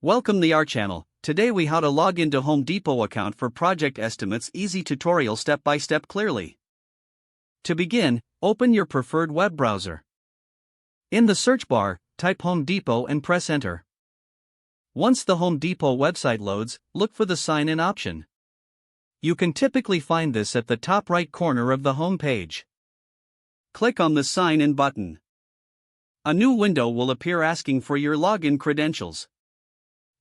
Welcome to our channel. Today we how to log into Home Depot account for project estimates. Easy tutorial step by step clearly. To begin, open your preferred web browser. In the search bar, type Home Depot and press enter. Once the Home Depot website loads, look for the sign in option. You can typically find this at the top right corner of the home page. Click on the sign in button. A new window will appear asking for your login credentials.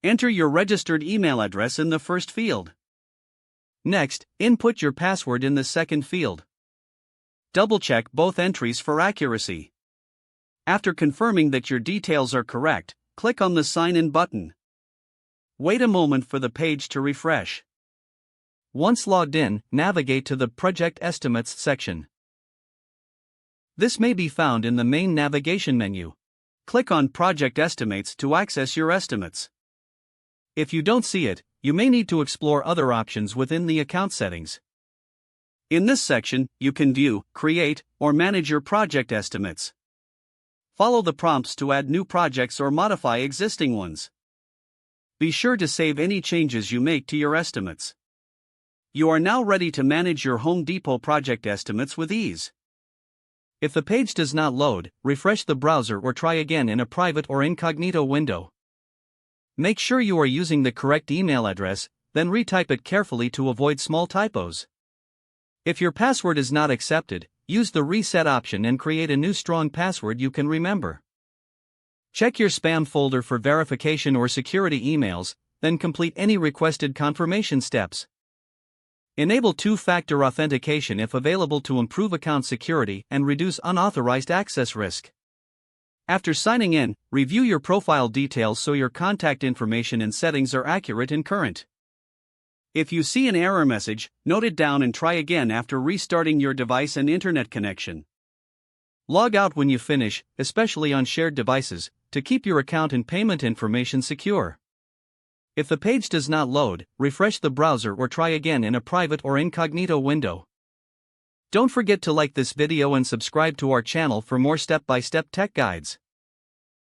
Enter your registered email address in the first field. Next, input your password in the second field. Double-check both entries for accuracy. After confirming that your details are correct, click on the Sign In button. Wait a moment for the page to refresh. Once logged in, navigate to the Project Estimates section. This may be found in the main navigation menu. Click on Project Estimates to access your estimates. If you don't see it, you may need to explore other options within the account settings. In this section, you can view, create, or manage your project estimates. Follow the prompts to add new projects or modify existing ones. Be sure to save any changes you make to your estimates. You are now ready to manage your Home Depot project estimates with ease. If the page does not load, refresh the browser or try again in a private or incognito window. Make sure you are using the correct email address, then retype it carefully to avoid small typos. If your password is not accepted, use the reset option and create a new strong password you can remember. Check your spam folder for verification or security emails, then complete any requested confirmation steps. Enable two-factor authentication if available to improve account security and reduce unauthorized access risk. After signing in, review your profile details so your contact information and settings are accurate and current. If you see an error message, note it down and try again after restarting your device and internet connection. Log out when you finish, especially on shared devices, to keep your account and payment information secure. If the page does not load, refresh the browser or try again in a private or incognito window. Don't forget to like this video and subscribe to our channel for more step-by-step tech guides.